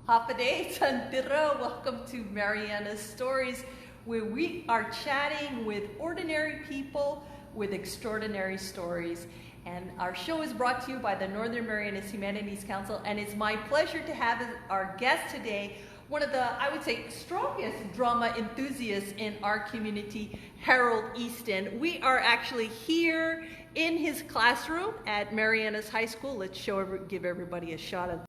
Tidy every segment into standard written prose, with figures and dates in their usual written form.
Hapaday Tantira, welcome to Marianas Stories, where we are chatting with ordinary people with extraordinary stories. And our show is brought to you by the Northern Marianas Humanities Council, and it's my pleasure to have as our guest today one of the, I would say, strongest drama enthusiasts in our community, Harold Easton. We are actually here in his classroom at Marianas High School. Let's give everybody a shot of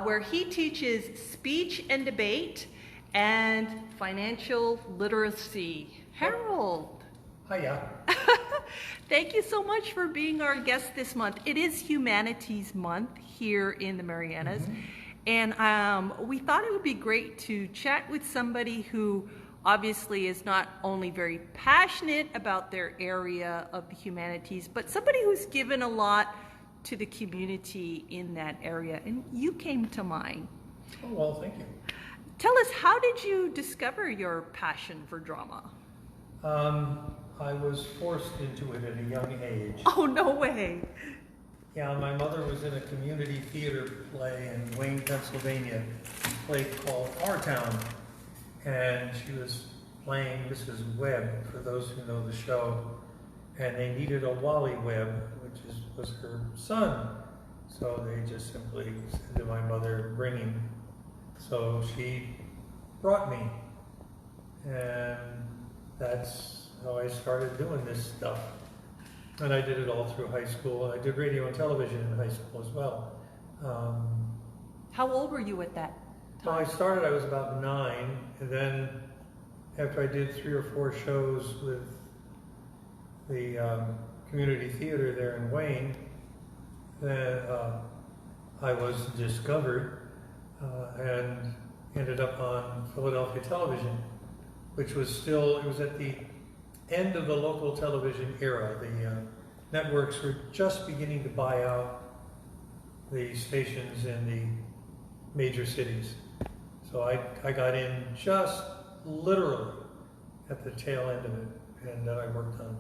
where he teaches speech and debate and financial literacy. Harold. Hiya. Thank you so much for being our guest this month. It is Humanities Month here in the Marianas. And we thought it would be great to chat with somebody who obviously is not only very passionate about their area of the humanities, but somebody who's given a lot to the community in that area. And you came to mind. Oh, well, thank you. Tell us, how did you discover your passion for drama? I was forced into it at a young age. Oh, no way. Yeah, my mother was in a community theater play in Wayne, Pennsylvania, a play called Our Town. And she was playing Mrs. Webb, for those who know the show. And they needed a Wally Webb, which was her son. So they just simply said to my mother, bring him. So she brought me. And that's how I started doing this stuff. And I did it all through high school. I did radio and television in high school as well. How old were you at that So time? I started, I was about 9, and then after I did 3 or 4 shows with the community theater there in Wayne, then I was discovered and ended up on Philadelphia television, which was still, it was at the end of the local television era. The networks were just beginning to buy out the stations in the major cities. So I got in just literally at the tail end of it, and then I worked on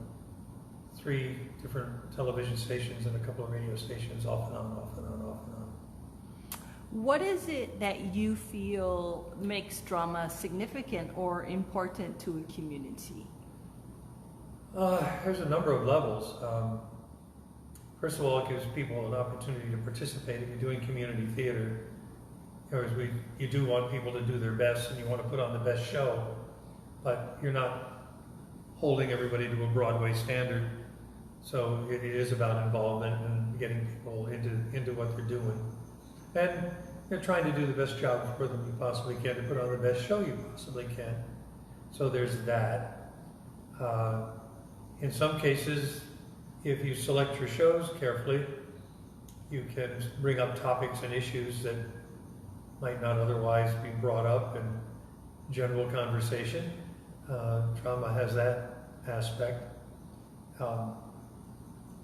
3 different television stations and a couple of radio stations, off and on, off and on, off and on. What is it that you feel makes drama significant or important to a community? There's a number of levels. First of all, it gives people an opportunity to participate. If you're doing community theater, you do want people to do their best, and you want to put on the best show, but you're not holding everybody to a Broadway standard. So it is about involvement and getting people into what they're doing. And you're trying to do the best job for them you possibly can, to put on the best show you possibly can. So there's that. In some cases, if you select your shows carefully, you can bring up topics and issues that might not otherwise be brought up in general conversation. Drama has that aspect.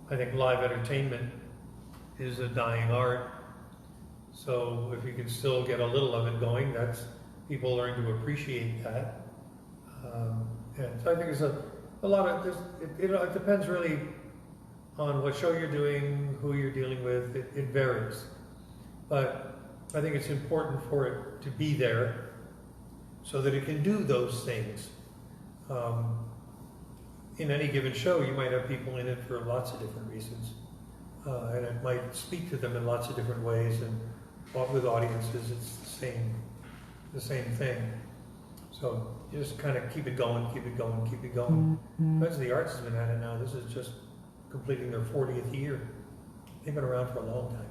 I think live entertainment is a dying art. So if you can still get a little of it going, people learn to appreciate that. And so I think there's a lot of, it depends really on what show you're doing, who you're dealing with. It varies. But I think it's important for it to be there so that it can do those things. In any given show, you might have people in it for lots of different reasons. And it might speak to them in lots of different ways, and with audiences, it's the same thing. So you just kind of keep it going, keep it going, keep it going. Friends of the Arts has been at it now. This is just completing their 40th year. They've been around for a long time.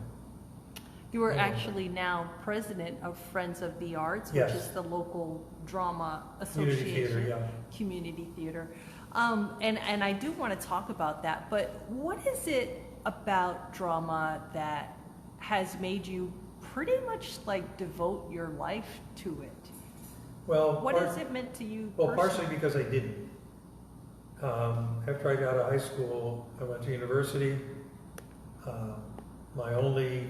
You are actually now president of Friends of the Arts, which is the local drama association. Community theater, yeah. Community theater. And I do want to talk about that, but what is it about drama that has made you pretty much like devote your life to it? Well, what has it meant to you Well, personally? partially because I didn't. After I got out of high school, I went to university. My only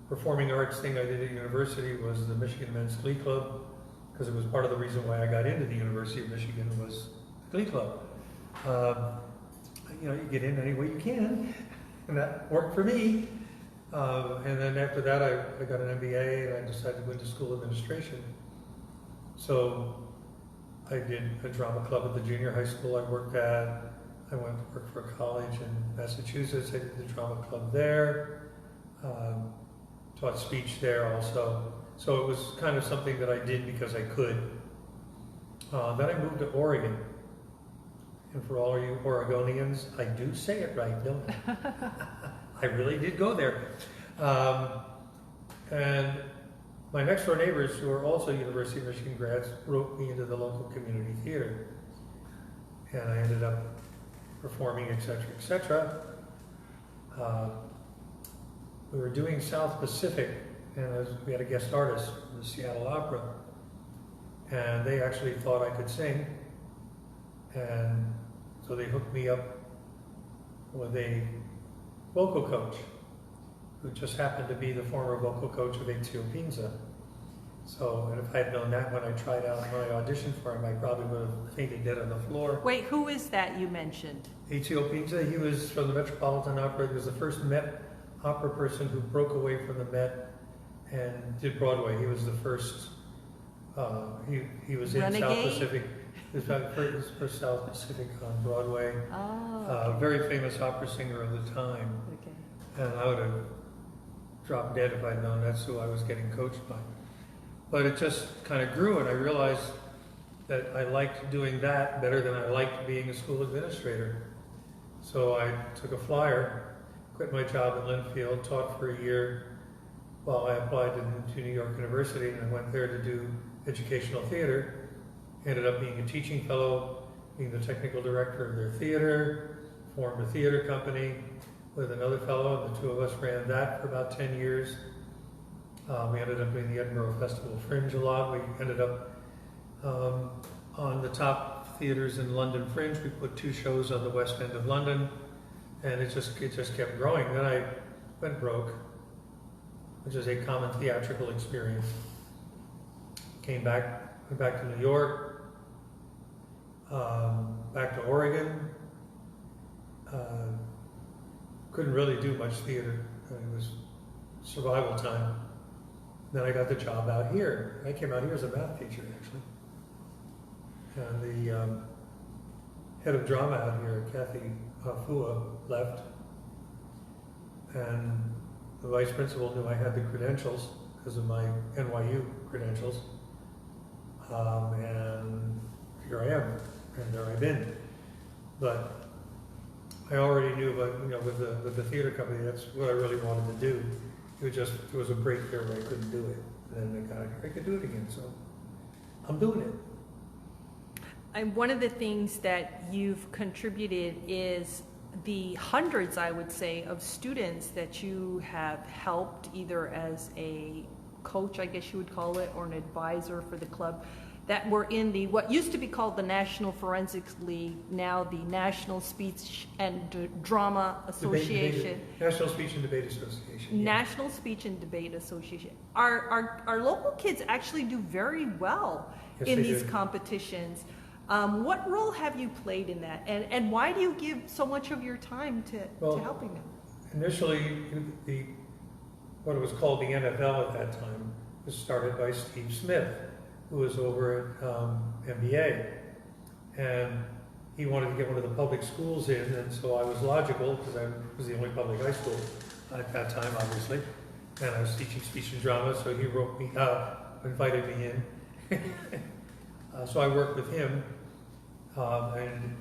performing arts thing I did at university was the Michigan Men's Glee Club, because it was part of the reason why I got into the University of Michigan was the Glee Club. You get in any way you can, and that worked for me. And then after that, I got an MBA and I decided to go into school administration. So I did a drama club at the junior high school I worked at. I went to work for a college in Massachusetts. I did the drama club there. Taught speech there also. So it was kind of something that I did because I could. Then I moved to Oregon. And for all of you Oregonians, I do say it right, don't I? I really did go there. And my next door neighbors, who are also University of Michigan grads, wrote me into the local community theater. And I ended up performing, etc., etc. We were doing South Pacific, and we had a guest artist from the Seattle Opera. And they actually thought I could sing. And so they hooked me up with a vocal coach who just happened to be the former vocal coach of Ezio Pinza. So, and if I had known that when I tried out my audition for him, I probably would have fainted dead on the floor. Wait, who is that you mentioned? Ezio Pinza, he was from the Metropolitan Opera. He was the first Met opera person who broke away from the Met and did Broadway. He was the first, he was in Renegade? South Pacific. He was first South Pacific on Broadway. Oh, okay. Very famous opera singer of the time. Okay. And I would have dropped dead if I'd known that's who I was getting coached by. But it just kind of grew, and I realized that I liked doing that better than I liked being a school administrator. So I took a flyer, quit my job at Linfield, taught for a year while I applied to New York University, and I went there to do educational theater. Ended up being a teaching fellow, being the technical director of their theater, formed a theater company with another fellow, and the two of us ran that for about 10 years. We ended up doing the Edinburgh Festival Fringe a lot. We ended up on the top theaters in London Fringe. We put 2 shows on the West End of London, and it just kept growing. Then I went broke, which is a common theatrical experience. Went back to New York, back to Oregon. Couldn't really do much theater. It was survival time. Then I got the job out here. I came out here as a math teacher, actually. And the head of drama out here, Kathy Fua, left. And the vice principal knew I had the credentials because of my NYU credentials. And here I am, and there I've been. But I already knew about, with the theater company, that's what I really wanted to do. It was a break there where I couldn't do it. And then I got here, I could do it again, so I'm doing it. And one of the things that you've contributed is the hundreds, I would say, of students that you have helped either as a coach, I guess you would call it, or an advisor for the club, that were in what used to be called the National Forensics League, now the National Speech and Drama Association. National Speech and Debate Association. Yeah. National Speech and Debate Association. Our local kids actually do very well in these competitions. What role have you played in that? And why do you give so much of your time to helping them? Initially, what it was called the NFL at that time was started by Steve Smith, who was over at MBA. And he wanted to get one of the public schools in, and so I was logical, because I was the only public high school at that time, obviously. And I was teaching speech and drama, so he wrote me up, invited me in. So I worked with him, and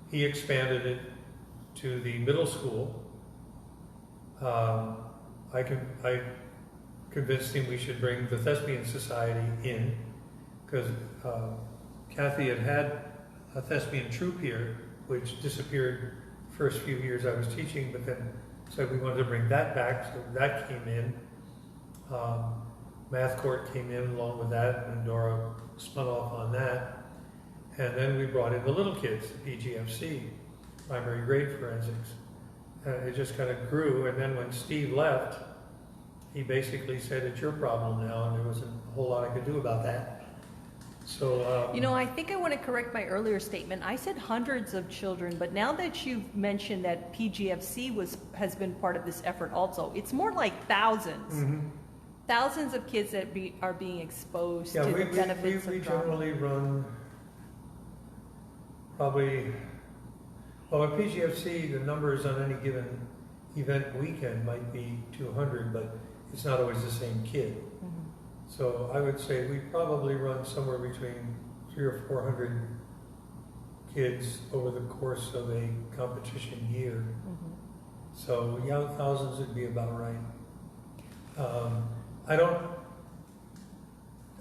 he expanded it to the middle school. I convinced him we should bring the Thespian Society in, because Kathy had a thespian troupe here, which disappeared the first few years I was teaching, but then said we wanted to bring that back, so that came in. Math Court came in along with that, and Dora spun off on that. And then we brought in the little kids, the PGFC, primary grade forensics. And it just kind of grew, and then when Steve left, he basically said, it's your problem now, and there wasn't a whole lot I could do about that. So, You know, I think I want to correct my earlier statement. I said hundreds of children, but now that you've mentioned that PGFC has been part of this effort also, it's more like thousands. mhm. Thousands of kids that are being exposed Yeah, to the benefits we of drama. generally run probably, well, at PGFC, the numbers on any given event weekend might be 200, but it's not always the same kid. Mhm. So I would say we probably run somewhere between 300 or 400 kids over the course of a competition year. Mhm. So yeah, thousands would be about right.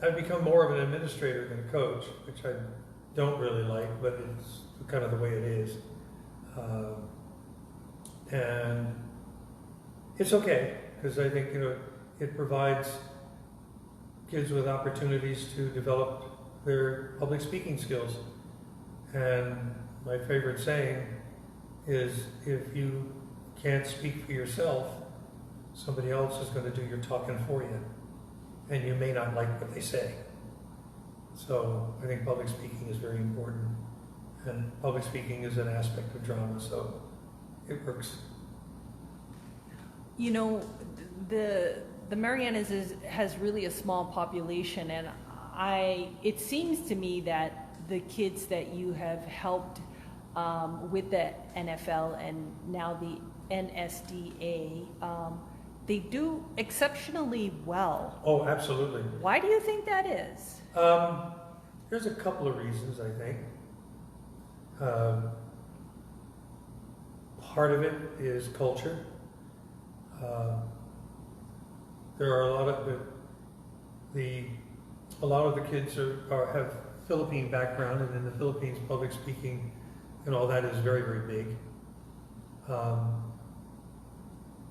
I've become more of an administrator than a coach, which I don't really like, but it's kind of the way it is. And it's okay, because I think, it provides kids with opportunities to develop their public speaking skills. And my favorite saying is, if you can't speak for yourself, somebody else is going to do your talking for you. And you may not like what they say. So I think public speaking is very important. And public speaking is an aspect of drama, so it works. You know, the Marianas has really a small population, and it seems to me that the kids that you have helped with the NFL and now the NSDA, they do exceptionally well. Oh, absolutely. Why do you think that is? There's a couple of reasons, I think. Part of it is culture. There are a lot of the kids have Philippine background, and in the Philippines, public speaking and all that is very, very big.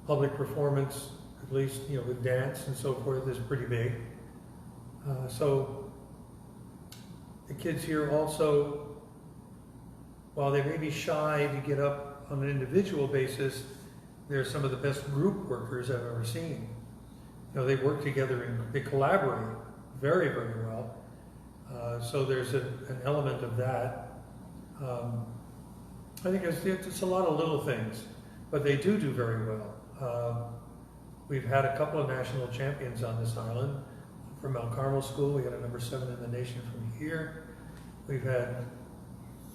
Public performance, at least with dance and so forth, is pretty big. So the kids here also, while they may be shy to get up on an individual basis, they're some of the best group workers I've ever seen. They work together and they collaborate very, very well. So there's an element of that. I think it's a lot of little things, but they do very well. We've had a couple of national champions on this island. From Mount Carmel School, we got a number 7 in the nation from here. We've had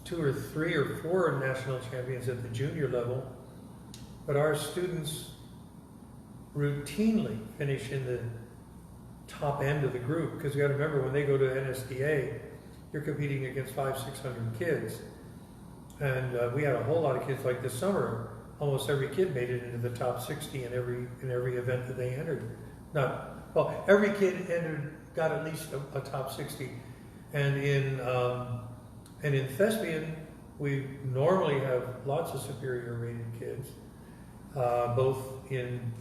2 or 3 or 4 national champions at the junior level. But our students routinely finish in the top end of the group, because you got to remember, when they go to NSDA, you're competing against 500-600 kids. And we had a whole lot of kids. Like this summer, almost every kid made it into the top 60 in every event that they entered. Every kid got at least a top 60. And in thespian, we normally have lots of superior rated kids, both in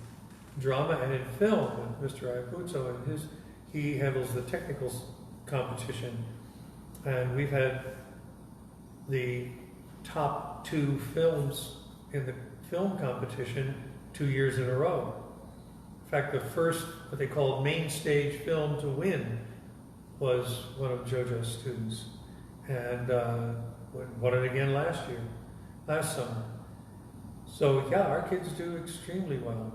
drama and in film. With Mr. Ayacucho, and he handles the technical competition. And we've had the top 2 films in the film competition 2 years in a row. In fact, the first, what they called main stage film to win, was one of JoJo's students, and won it again last summer. So yeah, our kids do extremely well.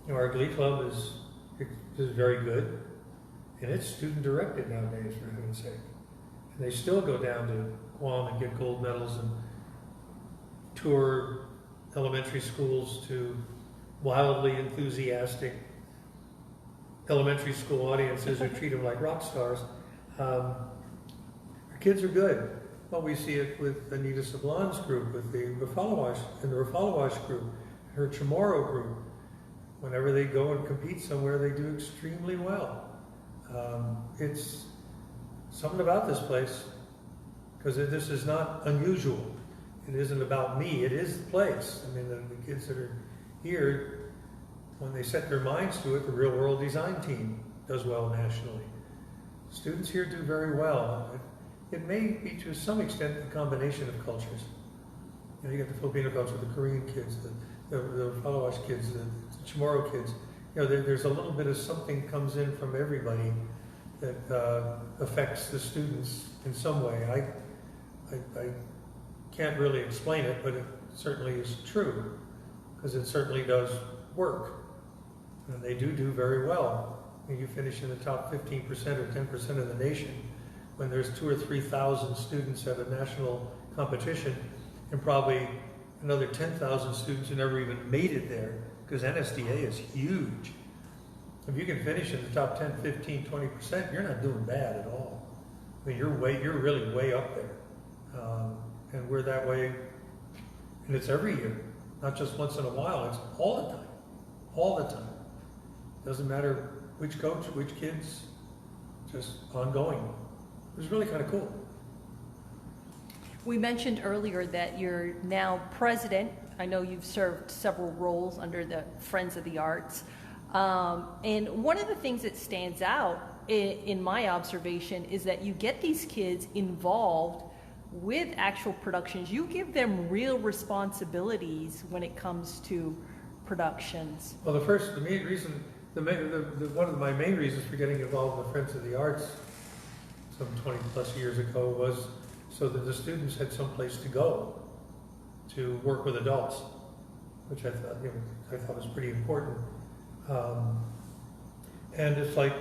Our Glee Club is very good, and it's student directed nowadays, for heaven's sake. And they still go down to Guam and get gold medals and tour elementary schools to wildly enthusiastic elementary school audiences who treat them like rock stars. Our kids are good. Well, we see it with Anita Sablon's group, with the Rafalawash group, her Chamorro group. Whenever they go and compete somewhere, they do extremely well. It's something about this place, because this is not unusual. It isn't about me, it is the place. I mean, the kids that are here, when they set their minds to it, the real world design team does well nationally. Students here do very well. It may be to some extent a combination of cultures. You got the Filipino culture, the Korean kids, the Rafalawash kids, the Chamorro kids. There's a little bit of something comes in from everybody that affects the students in some way. I can't really explain it, but it certainly is true, because it certainly does work. And they do very well. When you finish in the top 15% or 10% of the nation, when there's 2,000 or 3,000 students at a national competition, and probably another 10,000 students who never even made it there, because NSDA is huge. If you can finish in the top 10, 15, 20%, you're not doing bad at all. I mean, you're really way up there. And we're that way, and it's every year, not just once in a while, it's all the time. Doesn't matter which coach, which kids, just ongoing. It was really kind of cool. We mentioned earlier that you're now president. I know you've served several roles under the Friends of the Arts. And one of the things that stands out in my observation is that you get these kids involved with actual productions. You give them real responsibilities when it comes to productions. Well, the main reason, one of my main reasons for getting involved with Friends of the Arts some 20 plus years ago was so that the students had some place to go to work with adults, which I thought was pretty important. And it's like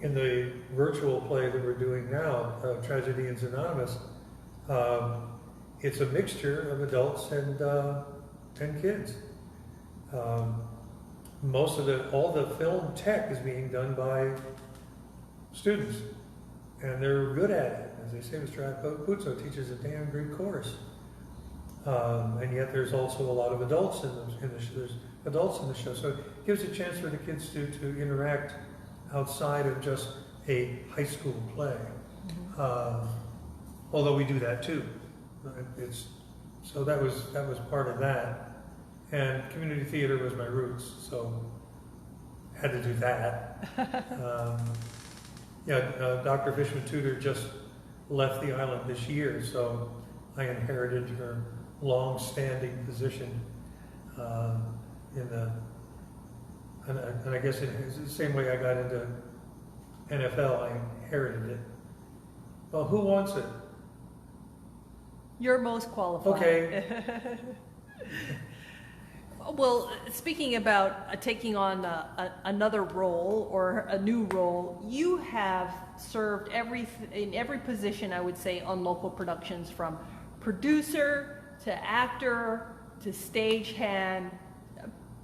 in the virtual play that we're doing now, Tragedians Anonymous, it's a mixture of adults and kids. All the film tech is being done by students, and they're good at it. As they say, Mr. Puzo teaches a damn great course. And yet there's also a lot of adults in the show. There's adults in the show, so it gives a chance for the kids to interact outside of just a high school play. Mm-hmm. Although we do that too. So that was part of that. And community theater was my roots, so had to do that. Dr. Fishman Tudor just left the island this year, so I inherited her long-standing position and I guess it's the same way I got into NFL, I inherited it. Well, who wants it? You're most qualified. Okay. Well, speaking about taking on another role or a new role, you have served in every position, I would say, on local productions, from producer to actor to stagehand,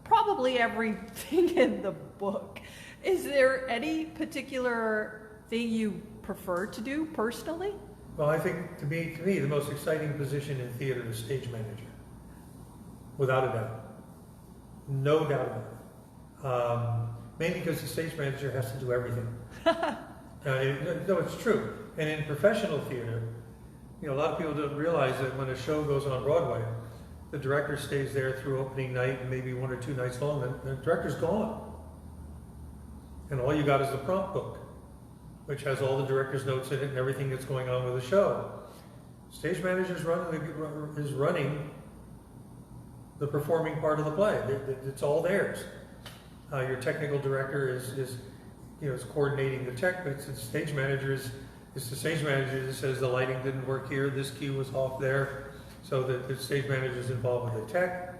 probably everything in the book. Is there any particular thing you prefer to do personally? Well, I think to me, the most exciting position in theater is stage manager, without a doubt. No doubt about it. Mainly because the stage manager has to do everything. No, it's true. And in professional theater, a lot of people don't realize that when a show goes on Broadway, the director stays there through opening night and maybe 1 or 2 nights long, and the director's gone. And all you got is the prompt book, which has all the director's notes in it and everything that's going on with the show. Stage manager is running the performing part of the play. It's all theirs. Your technical director is coordinating the tech, but the stage manager is the stage manager that says the lighting didn't work here, this cue was off there. So the stage manager is involved with the tech.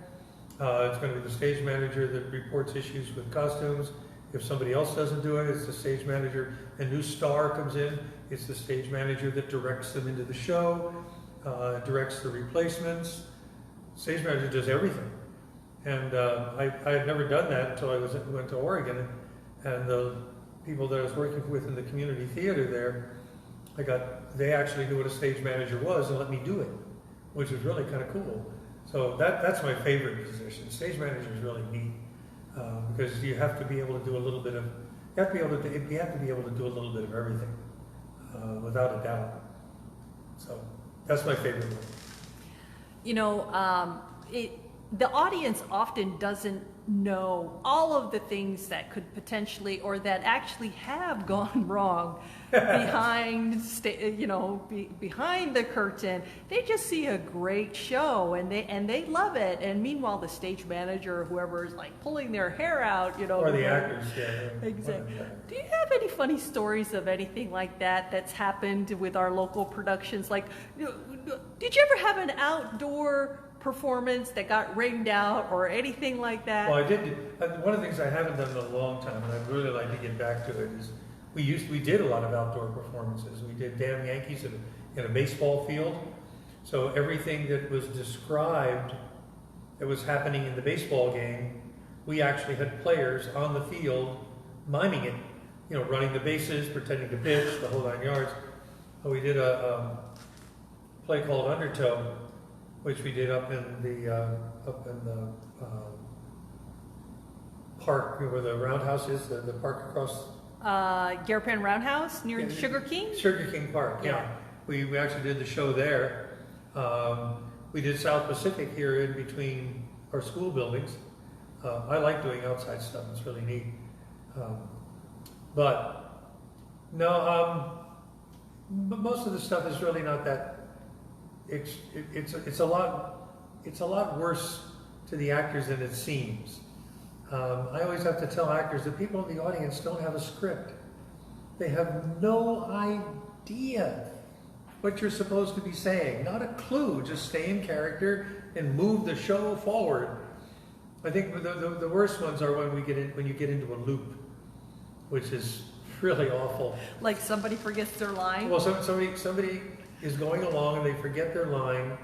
It's going to be the stage manager that reports issues with costumes. If somebody else doesn't do it, it's the stage manager. A new star comes in, it's the stage manager that directs them into the show, directs the replacements. Stage manager does everything. And I had never done that until I went to Oregon. And the people that I was working with in the community theater there, they actually knew what a stage manager was and let me do it, which was really kind of cool. So that's my favorite position. Stage manager is really neat because you have to be able to do a little bit of, you have to be able to do a little bit of everything, without a doubt. So that's my favorite one. the audience often doesn't know all of the things that could potentially or that actually have gone wrong behind behind the curtain. They just see a great show and they love it, and meanwhile the stage manager or whoever is like pulling their hair out, or the actors, exactly. Do you have any funny stories of anything like that that's happened with our local productions? Like, did you ever have an outdoor performance that got rained out or anything like that? Well, I did. One of the things I haven't done in a long time, and I'd really like to get back to it, is we did a lot of outdoor performances. We did Damn Yankees in a baseball field. So everything that was described that was happening in the baseball game, we actually had players on the field miming it, running the bases, pretending to pitch, the whole 9 yards. We did a play called Undertow, which we did up in the park where the roundhouse is, the park across. Garapan Roundhouse near Sugar King? Sugar King Park, yeah. We actually did the show there. We did South Pacific here in between our school buildings. I like doing outside stuff, it's really neat. But most of the stuff is really not that. It's a lot worse to the actors than it seems. I always have to tell actors that people in the audience don't have a script. They have no idea what you're supposed to be saying. Not a clue. Just stay in character and move the show forward. I think the worst ones are when you get into a loop, which is really awful. Like somebody forgets their line? Well, somebody is going along and they forget their line,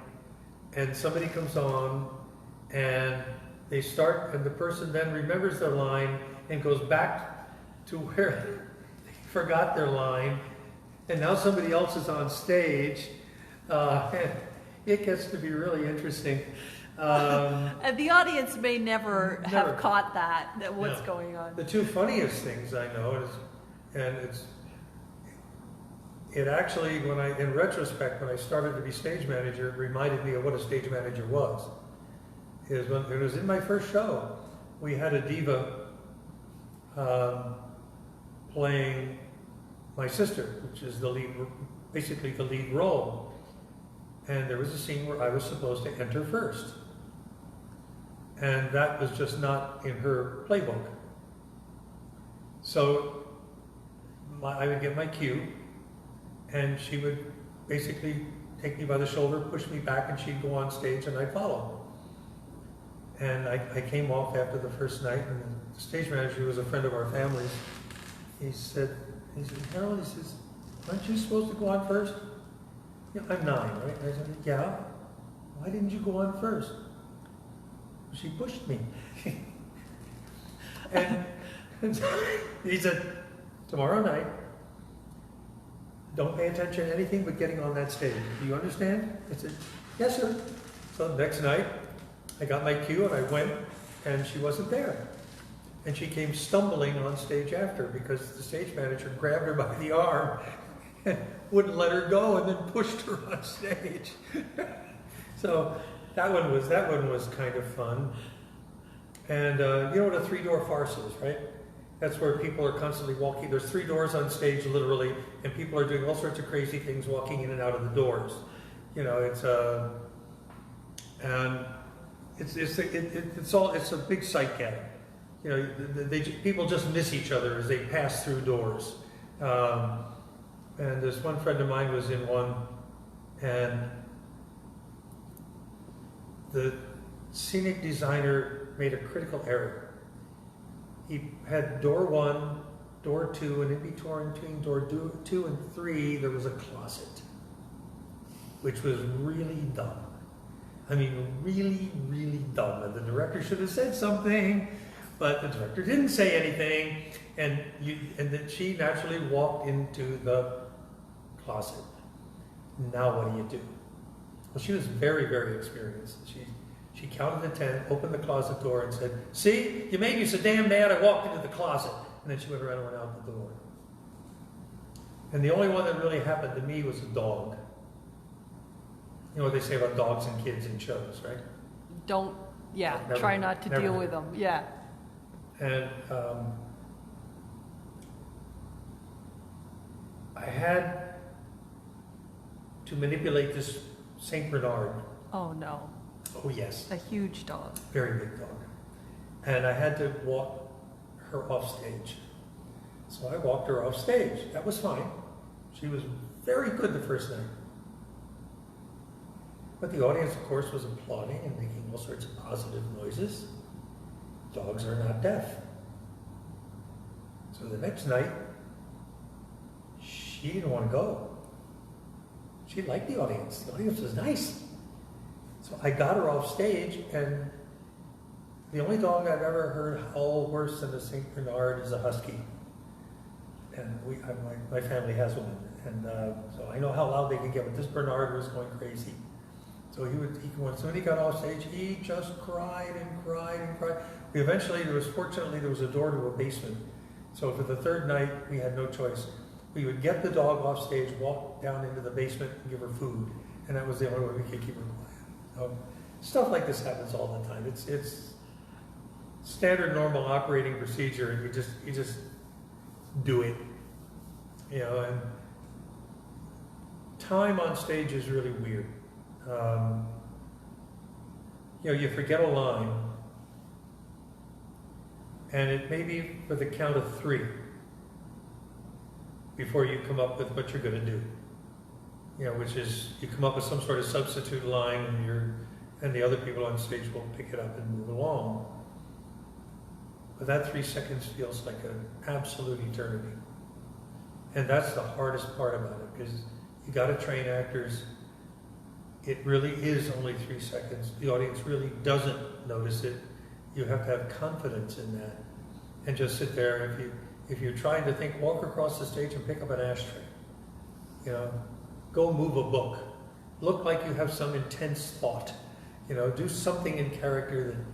and somebody comes on and they start, and the person then remembers their line and goes back to where they forgot their line, and now somebody else is on stage. And it gets to be really interesting. And the audience may never have caught that what's going on. The two funniest things I know it actually, in retrospect, when I started to be stage manager, it reminded me of what a stage manager was. Is when it was in my first show, we had a diva playing my sister, which is basically the lead role. And there was a scene where I was supposed to enter first. And that was just not in her playbook. So I would get my cue, and she would basically take me by the shoulder, push me back, and she'd go on stage, and I'd follow. And I came off after the first night, and the stage manager, who was a friend of our family's, he said, Harold, he says, aren't you supposed to go on first? Yeah, I'm 9, right? And I said, yeah. Why didn't you go on first? She pushed me. And he said, tomorrow night, don't pay attention to anything but getting on that stage. Do you understand? I said, yes, sir. So the next night, I got my cue and I went, and she wasn't there. And she came stumbling on stage after, because the stage manager grabbed her by the arm and wouldn't let her go, and then pushed her on stage. So that one was kind of fun. And you know what a 3-door farce is, right? That's where people are constantly walking. There's 3 doors on stage, literally, and people are doing all sorts of crazy things, walking in and out of the doors. You know, it's a big sight gag. You know, people just miss each other as they pass through doors. And this one friend of mine was in one, and the scenic designer made a critical error. He had door 1, door 2, and in between door 2 and 3, there was a closet, which was really dumb. I mean, really, really dumb. And the director should have said something, but the director didn't say anything, and then she naturally walked into the closet. Now what do you do? Well, she was very, very experienced. She counted to 10, opened the closet door, and said, "See, you made me so damn mad I walked into the closet." And then she went around and went out the door. And the only one that really happened to me was a dog. You know what they say about dogs and kids in shows, right? Don't Yeah, Never, try not to never. deal with them. Yeah. And I had to manipulate this Saint Bernard. Oh no, Oh yes, a huge dog. very big dog. And I had to walk her off stage. So I walked her off stage. That was fine. She was very good the first night. But the audience, of course, was applauding and making all sorts of positive noises. Dogs are not deaf. So the next night, she didn't want to go. She liked the audience. The audience was nice. So I got her off stage, and the only dog I've ever heard howl worse than a Saint Bernard is a husky. And my family has one. And so I know how loud they can get, but this Bernard was going crazy. So when somebody got off stage, he just cried and cried and cried. Fortunately, there was a door to a basement. So for the third night, we had no choice. We would get the dog off stage, walk down into the basement, and give her food. And that was the only way we could keep her quiet. So stuff like this happens all the time. It's standard, normal operating procedure, and you just do it. You know, and time on stage is really weird. You know, you forget a line, and it may be for the count of 3 before you come up with what you're going to do. You know, which is you come up with some sort of substitute line, and the other people on stage will pick it up and move along. But that 3 seconds feels like an absolute eternity, and that's the hardest part about it, because you got to train actors. It really is only 3 seconds. The audience really doesn't notice it. You have to have confidence in that, and just sit there. If you're trying to think, walk across the stage and pick up an ashtray. You know, go move a book. Look like you have some intense thought. You know, do something in character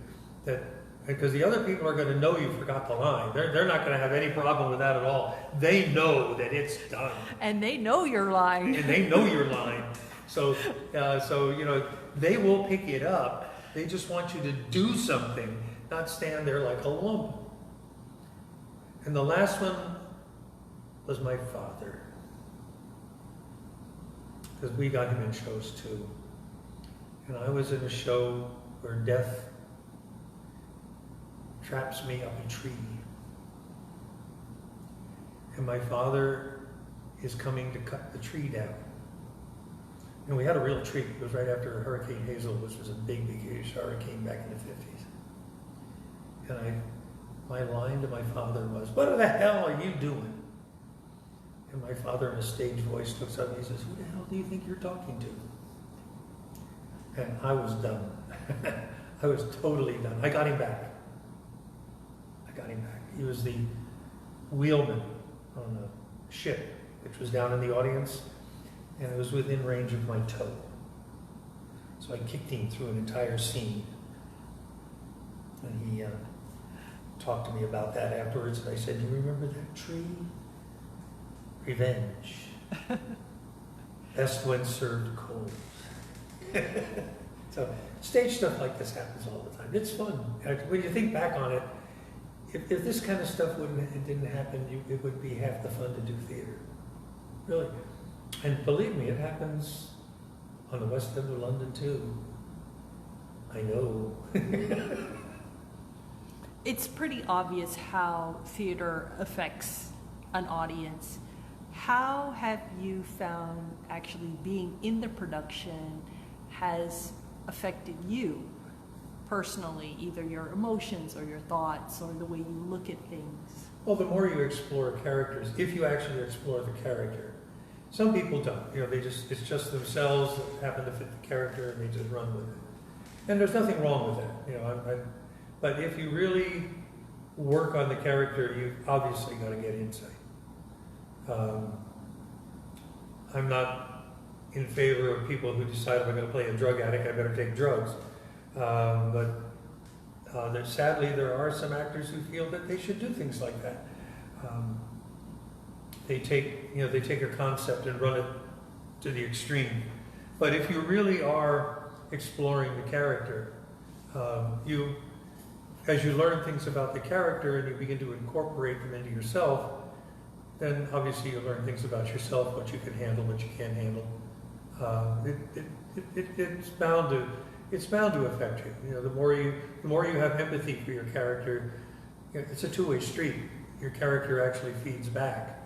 that because the other people are going to know you forgot the line. They're not going to have any problem with that at all. They know that it's done. And they know your line. And they know your line. So you know, they will pick it up. They just want you to do something, not stand there like a lump. And the last one was my father, because we got him in shows too. And I was in a show where death traps me up a tree. And my father is coming to cut the tree down. And we had a real tree. It was right after Hurricane Hazel, which was a big, huge hurricane back in the 50s. And my line to my father was, "What the hell are you doing?" And my father in a stage voice looks up and he says, "Who the hell do you think you're talking to?" And I was done. I was totally done. I got him back. He was the wheelman on a ship, which was down in the audience, and it was within range of my toe. So I kicked him through an entire scene. And he talked to me about that afterwards, and I said, "Do you remember that tree? Revenge. Best when served cold." So stage stuff like this happens all the time. It's fun. When you think back on it, if this kind of stuff didn't happen, it would be half the fun to do theater. Really. And believe me, it happens on the West End of London too. I know. It's pretty obvious how theater affects an audience. How have you found actually being in the production has affected you personally, either your emotions or your thoughts or the way you look at things? Well, the more you explore characters, if you actually explore the character, some people don't. You know, it's just themselves that happen to fit the character and they just run with it. And there's nothing wrong with that. You know, but if you really work on the character, you've obviously got to get insight. I'm not in favor of people who decide if I'm going to play a drug addict, I better take drugs. But sadly, there are some actors who feel that they should do things like that. They take a concept and run it to the extreme. But if you really are exploring the character, As you learn things about the character and you begin to incorporate them into yourself, then obviously you learn things about yourself, what you can handle, what you can't handle. It's bound to affect you. You know, the more you have empathy for your character, you know, it's a two-way street. Your character actually feeds back.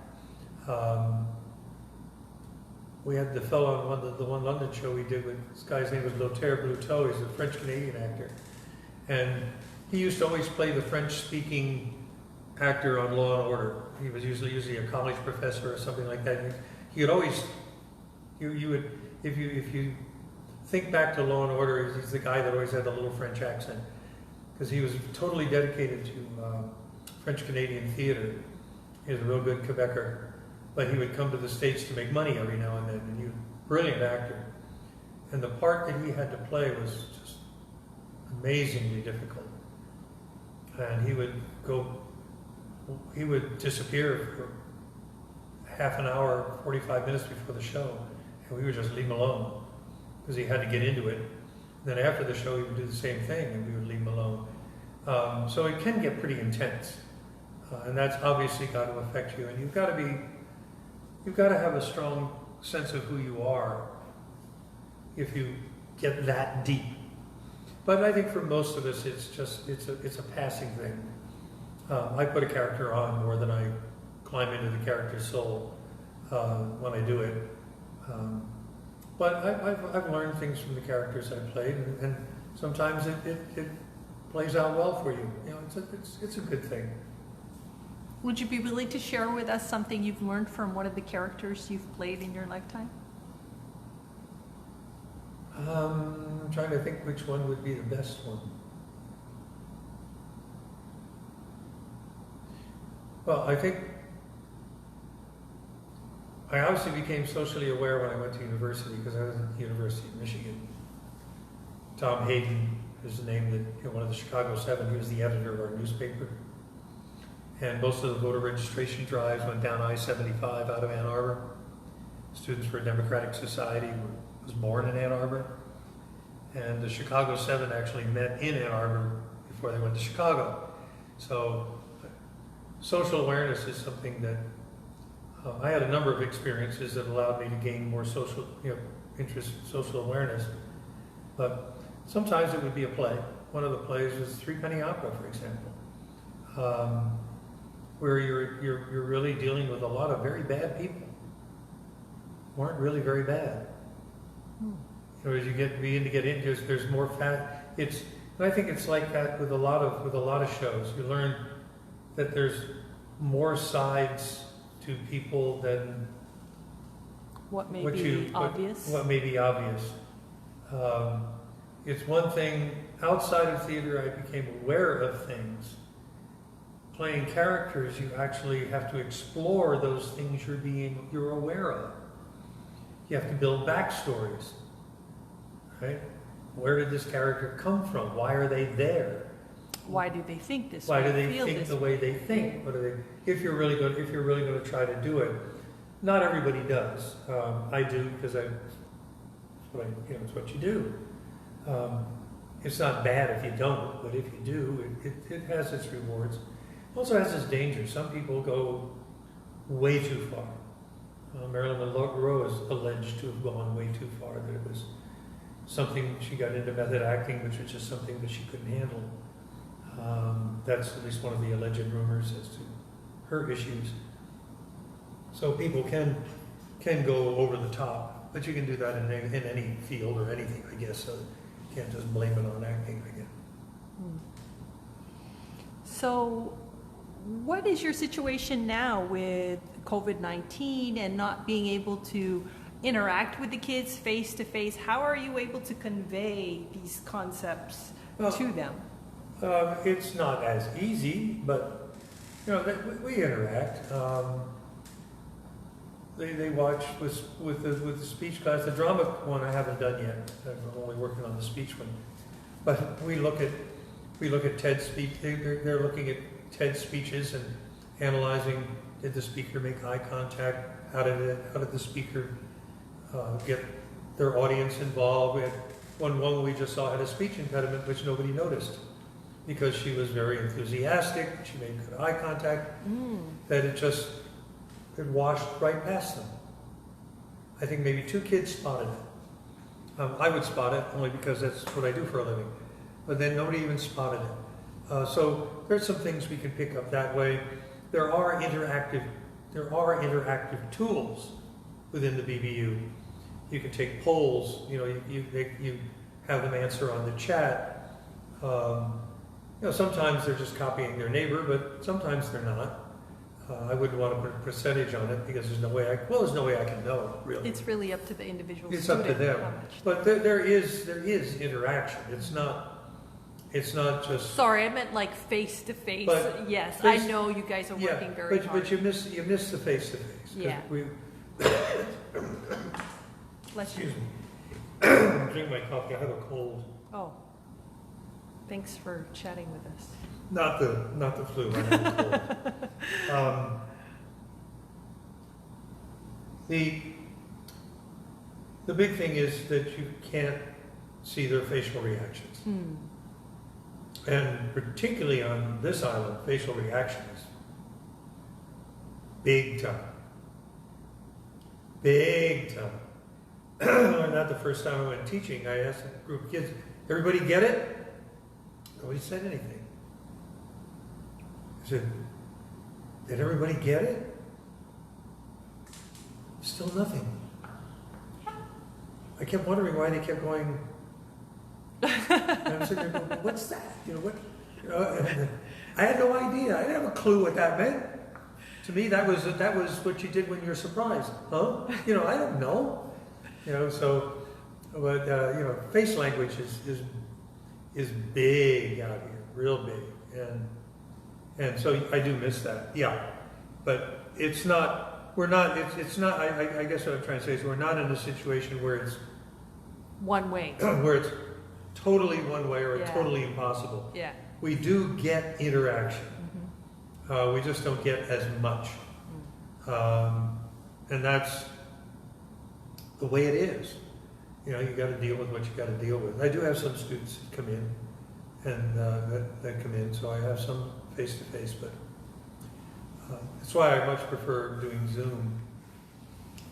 We had the fellow on the one London show we did with, this guy's name was Lothaire Bluteau. He's a French-Canadian actor. And he used to always play the French-speaking actor on Law and Order. He was usually a college professor or something like that. He would always, you would, if you think back to Law and Order, he's the guy that always had the little French accent. Because he was totally dedicated to French-Canadian theater. He was a real good Quebecer. But he would come to the States to make money every now and then, and he was a brilliant actor. And the part that he had to play was just amazingly difficult. And he would disappear for half an hour, 45 minutes before the show, and we would just leave him alone, because he had to get into it. And then after the show, he would do the same thing, and we would leave him alone. So it can get pretty intense, and that's obviously got to affect you. And you've got to have a strong sense of who you are if you get that deep. But I think for most of us, it's a passing thing. I put a character on more than I climb into the character's soul when I do it. But I've learned things from the characters I played, and sometimes it plays out well for you. You know, it's a good thing. Would you be willing to share with us something you've learned from one of the characters you've played in your lifetime? I'm trying to think which one would be the best one. Well, I think I obviously became socially aware when I went to university, because I was at the University of Michigan. Tom Hayden is the name that, you know, one of the Chicago 7, he was the editor of our newspaper. And most of the voter registration drives went down I-75 out of Ann Arbor. Students for a Democratic Society was born in Ann Arbor. And the Chicago 7 actually met in Ann Arbor before they went to Chicago. So social awareness is something that I had a number of experiences that allowed me to gain more social, interest, social awareness. But sometimes it would be a play. One of the plays was Threepenny Opera, for example, where you're really dealing with a lot of very bad people who aren't really very bad. As you begin to get into, there's more fat. And I think it's like that with a lot of shows. You learn that there's more sides to people than what may be obvious. What may be obvious. It's one thing outside of theater. I became aware of things. Playing characters, you actually have to explore those things you're aware of. You have to build backstories. Right? Where did this character come from? Why are they there? Why do they think this way? Why do they think the way they think? What are they? If you're really going to try to do it, not everybody does. I do, because it's what you do. It's not bad if you don't, but if you do, it has its rewards. It also has its dangers. Some people go way too far. Marilyn Monroe is alleged to have gone way too far. That it was something, she got into method acting, which was just something that she couldn't handle. That's at least one of the alleged rumors as to her issues. So people can go over the top, but you can do that in any field or anything, I guess. So you can't just blame it on acting, I guess. So what is your situation now with COVID-19 and not being able to interact with the kids face to face? How are you able to convey these concepts to them? It's not as easy, but we interact. They watch with the speech class. The drama one I haven't done yet. I'm only working on the speech one. But we look at TED speech. They're looking at TED speeches and analyzing. Did the speaker make eye contact? How did the speaker get their audience involved? one we just saw had a speech impediment, which nobody noticed because she was very enthusiastic, she made good eye contact, that it washed right past them. I think maybe 2 kids spotted it. I would spot it only because that's what I do for a living. But then nobody even spotted it. So there's some things we can pick up that way. There are interactive tools within the BBU. You can take polls. You know, you have them answer on the chat. You know, sometimes they're just copying their neighbor, but sometimes they're not. I wouldn't want to put a percentage on it because there's no way I can know, really. It's really up to the individual It's student. up to them. How much But there is interaction. It's not just. Sorry, I meant like face to face. But Yes, face- I know you guys are working very hard. But you miss the face to face. Yeah. Bless you. Excuse me. Drink my coffee. I have a cold. Oh, thanks for chatting with us. Not the flu. I have a cold. The big thing is that you can't see their facial reactions. And particularly on this island, facial reactions, big time. Big time. I learned that the first time I went teaching. I asked a group of kids, everybody get it? Nobody said anything. I said, did everybody get it? Still nothing. I kept wondering why they kept going. And I'm sitting there going, what's that? You know, what? You know, I had no idea. I didn't have a clue what that meant. To me, that was what you did when you're surprised. Huh? You know, I don't know. You know, so, but you know, face language is big out here, real big, and so I do miss that. Yeah, but it's not. We're not. It's not. I guess what I'm trying to say is we're not in a situation where it's One way. where it's totally one way or Yeah. totally impossible. Yeah. We do get interaction. We just don't get as much. And that's the way it is. You know, you got to deal with what you got to deal with. I do have some students that come in, and that come in, so I have some face-to-face, but that's why I much prefer doing Zoom.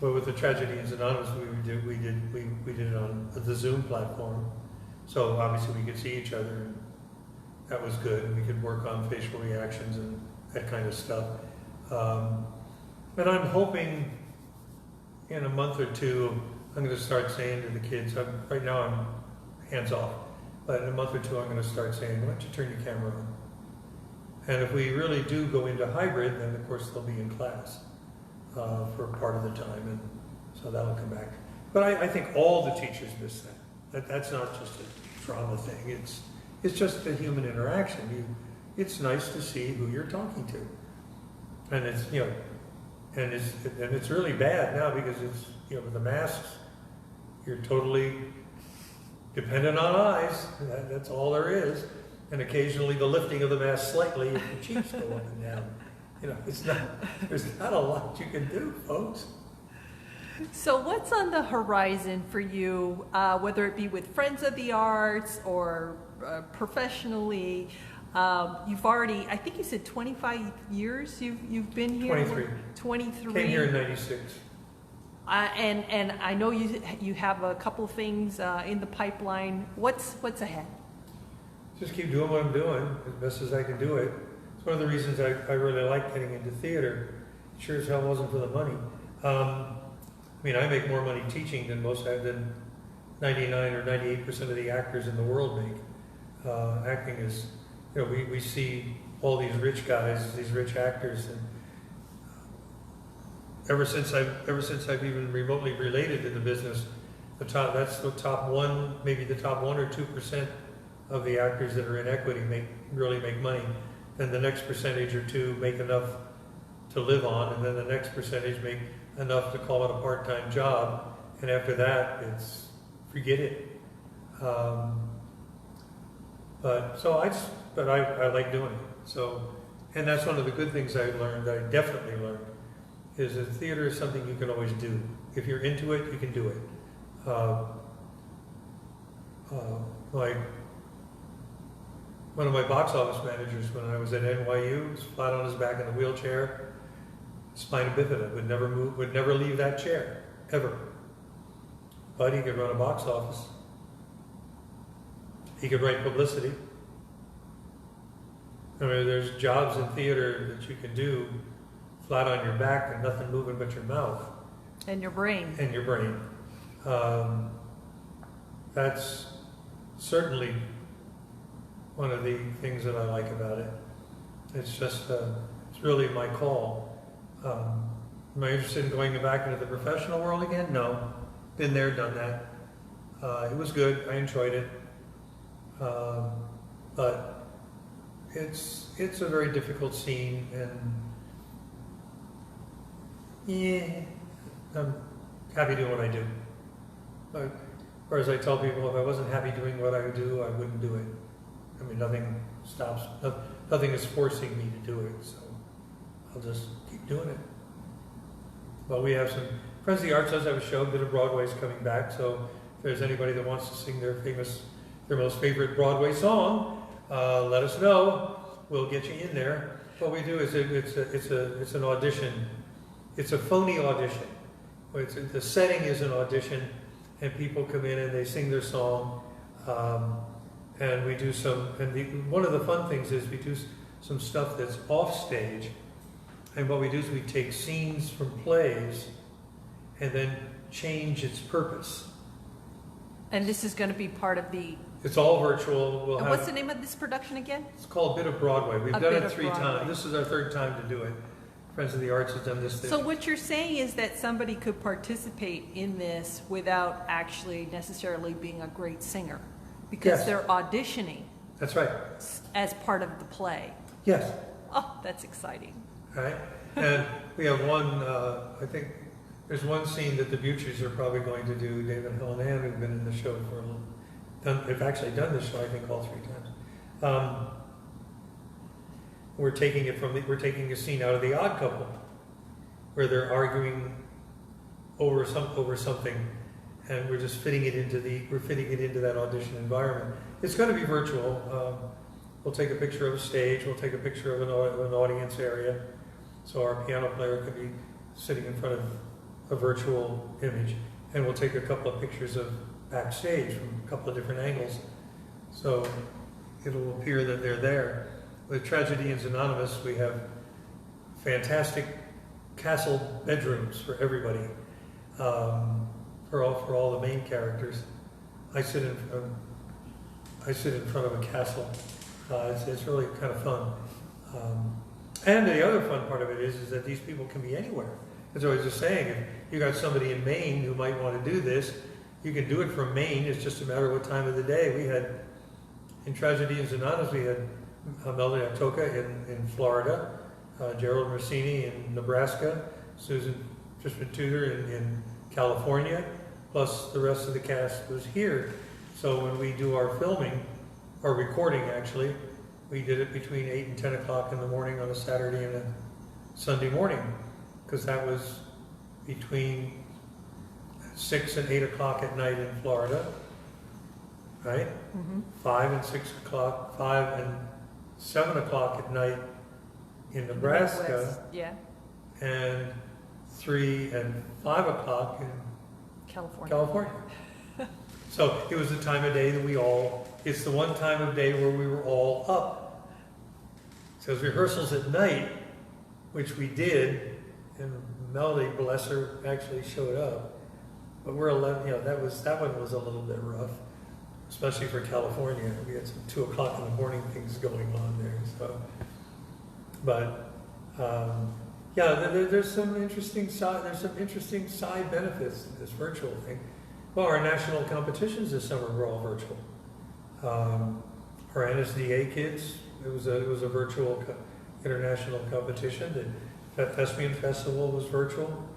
But with the Tragedians Anonymous, we did it on the Zoom platform. So obviously we could see each other, and that was good. And we could work on facial reactions and that kind of stuff. And I'm hoping in a month or two, I'm going to start saying to the kids, right now I'm hands off, but in a month or two I'm going to start saying, why don't you turn your camera on? And if we really do go into hybrid, then of course they'll be in class for part of the time, and so that'll come back. But I think all the teachers miss that. That's not just a drama thing. It's just a human interaction. It's nice to see who you're talking to, and it's and it's really bad now because it's with the masks, you're totally dependent on eyes. That's all there is, and occasionally the lifting of the mask slightly if the cheeks go up and down. There's not a lot you can do, folks. So what's on the horizon for you, whether it be with Friends of the Arts or professionally? You've already, I think you said 25 years you've been here? 23. 23. Came here in '96. And I know you have a couple things in the pipeline. What's ahead? Just keep doing what I'm doing as best as I can do it. It's one of the reasons I really like getting into theater. Sure as hell wasn't for the money. I mean, I make more money teaching than 99 or 98% of the actors in the world make. Acting is, we see all these rich guys, these rich actors, and ever since I've even remotely related to the business, that's the top one, maybe the top 1 or 2% of the actors that are in equity really make money. Then the next percentage or two make enough to live on, and then the next percentage make enough to call it a part-time job, and after that, it's forget it. But I like doing it. So, and that's one of the good things I learned. I definitely learned is that theater is something you can always do. If you're into it, you can do it. Like one of my box office managers when I was at NYU was flat on his back in a wheelchair, spina bifida, would never move, would never leave that chair, ever. But he could run a box office. He could write publicity. I mean, there's jobs in theater that you can do flat on your back and nothing moving but your mouth. And your brain. And your brain. That's certainly one of the things that I like about it. It's just, it's really my call. Am I interested in going back into the professional world again? No. Been there, done that. It was good. I enjoyed it. But it's a very difficult scene, and yeah, I'm happy doing what I do. Or as I tell people, if I wasn't happy doing what I do, I wouldn't do it. I mean, nothing stops, nothing is forcing me to do it, so I'll just keep doing it. But we have some Friends of the Arts does have a show. Bit of Broadway's coming back, so if there's anybody that wants to sing their most favorite Broadway song, let us know. We'll get you in there. What we do is it's an audition. It's a phony audition. The setting is an audition, and people come in and they sing their song, and we do some. And one of the fun things is we do some stuff that's off stage. And what we do is we take scenes from plays and then change its purpose. And this is going to be part of the... It's all virtual. And what's the name of this production again? It's called Bit of Broadway. We've done it 3 times. This is our 3rd time to do it. Friends of the Arts has done this thing. So what you're saying is that somebody could participate in this without actually necessarily being a great singer, because Yes. they're auditioning. That's right. As part of the play. Yes. Oh, that's exciting. Right? And we have one, I think there's one scene that the Butchers are probably going to do. David and Helen Ann, who've been in the show for a little, they've actually done this show, I think, all 3 times. We're taking a scene out of The Odd Couple, where they're arguing over something, and we're just fitting it into that audition environment. It's going to be virtual. We'll take a picture of a stage. We'll take a picture of an audience area, so our piano player could be sitting in front of a virtual image, and we'll take a couple of pictures of backstage from a couple of different angles, so it'll appear that they're there. With Tragedians Anonymous, we have fantastic castle bedrooms for everybody, for all the main characters. I sit in front of a castle. It's really kind of fun. And the other fun part of it is that these people can be anywhere. As I was just saying, if you got somebody in Maine who might want to do this, you can do it from Maine. It's just a matter of what time of the day. We had, in Tragedians Anonymous, we had Melody Atoka in Florida, Gerald Rossini in Nebraska, Susan Fishman-Tudor in California, plus the rest of the cast was here. So when we do our filming, or recording actually, we did it between 8 and 10 o'clock in the morning on a Saturday and a Sunday morning, because that was between 6 and 8 o'clock at night in Florida, right? Mm-hmm. 5 and 6 o'clock, 5 and 7 o'clock at night in Nebraska, yeah, and 3 and 5 o'clock in California. So it was the time of day that it's the one time of day where we were all up. So rehearsals at night, which we did, and Melody, bless her, actually showed up. But we're 11, that one was a little bit rough, especially for California. We had some 2 o'clock in the morning things going on there. So, but there's some interesting side benefits to this virtual thing. Well, our national competitions this summer were all virtual. Our NSDA kids, it was a virtual international competition. The Thespian Festival was virtual.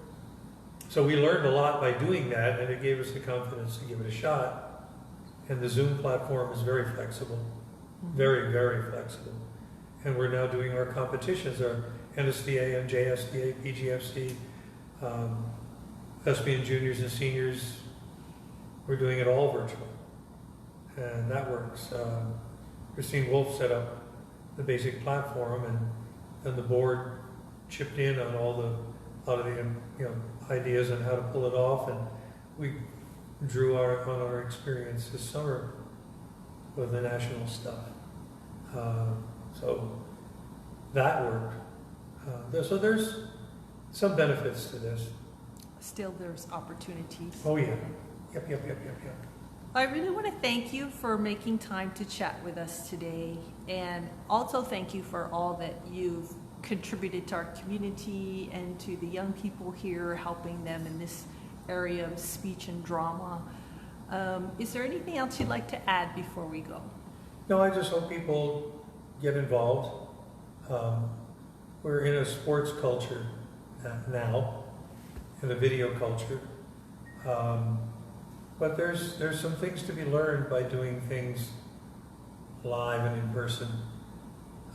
So we learned a lot by doing that, and it gave us the confidence to give it a shot. And the Zoom platform is very flexible, very, very flexible. And we're now doing our competitions, our NSDA and JSDA, PGFC, Thespian juniors and seniors. We're doing it all virtual. and that works. Christine Wolf set up the basic platform, and the board chipped in on a lot of the ideas on how to pull it off, and we drew on our experience this summer with the national stuff. So that worked. So there's some benefits to this. Still, there's opportunities. Oh yeah. Yep. I really want to thank you for making time to chat with us today, and also thank you for all that you've contributed to our community and to the young people here, helping them in this area of speech and drama. Is there anything else you'd like to add before we go? No, I just hope people get involved. We're in a sports culture now, in a video culture. But there's some things to be learned by doing things live and in person,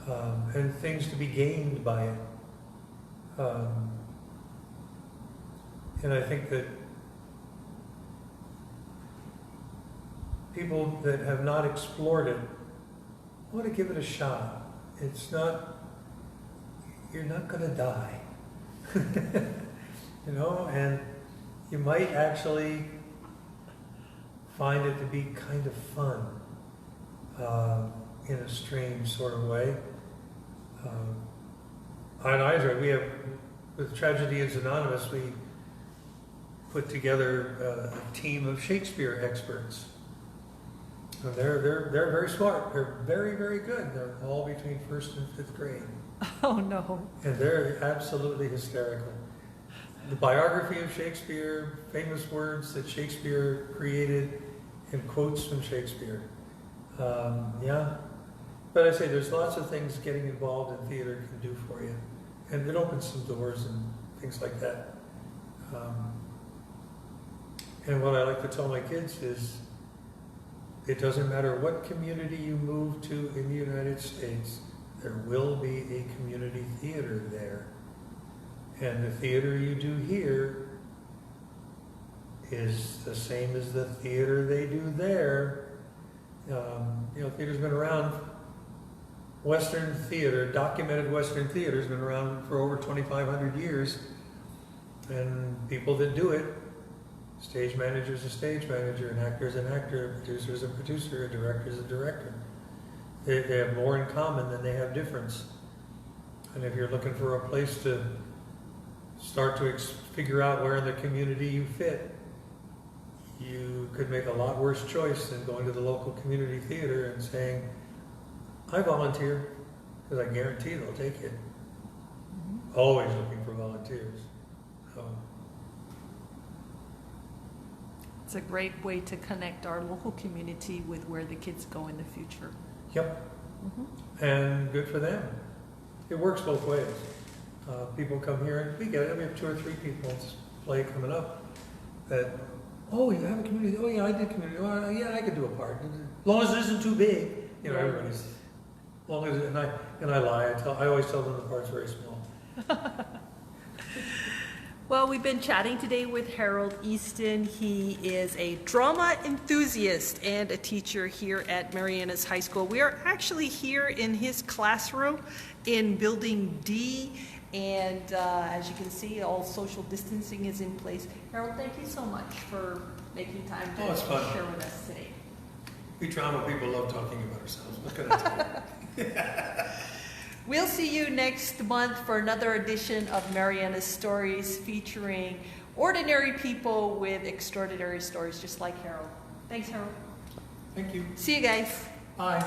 and things to be gained by it. And I think that people that have not explored it want to give it a shot. It's not, you're not going to die, and you might actually find it to be kind of fun in a strange sort of way. I enjoy. We have, with Tragedy is Anonymous, we put together a team of Shakespeare experts. And they're very smart. They're very, very good. They're all between 1st and 5th grade. Oh no. And they're absolutely hysterical. The biography of Shakespeare, famous words that Shakespeare created, and quotes from Shakespeare. Yeah. But I say there's lots of things getting involved in theater can do for you. And it opens some doors and things like that. And what I like to tell my kids is, it doesn't matter what community you move to in the United States, there will be a community theater there. And the theater you do here is the same as the theater they do there. Theater's been around. Western theater, documented Western theater, has been around for over 2,500 years. And people that do it, stage manager's a stage manager, an actor's an actor, a producer's a producer, a director's a director. They have more in common than they have difference. And if you're looking for a place to start to figure out where in the community you fit, you could make a lot worse choice than going to the local community theater and saying, I volunteer, because I guarantee they'll take it. Mm-hmm. Always looking for volunteers. It's a great way to connect our local community with where the kids go in the future. Yep. Mm-hmm. And good for them. It works both ways. People come here and we get it. We have 2 or 3 people in this play coming up that, oh, you have a community? Oh, yeah, I did community. Oh, yeah, I could do a part. As long as it isn't too big. Everybody's, as long as, and I lie. I always tell them the part's very small. Well, we've been chatting today with Harold Easton. He is a drama enthusiast and a teacher here at Marianas High School. We are actually here in his classroom in Building D, and as you can see, all social distancing is in place. Harold, thank you so much for making time to share with us today. We drama people love talking about ourselves. What can I tell you? We'll see you next month for another edition of Marianas Stories, featuring ordinary people with extraordinary stories, just like Harold. Thanks, Harold. Thank you. See you guys. Bye.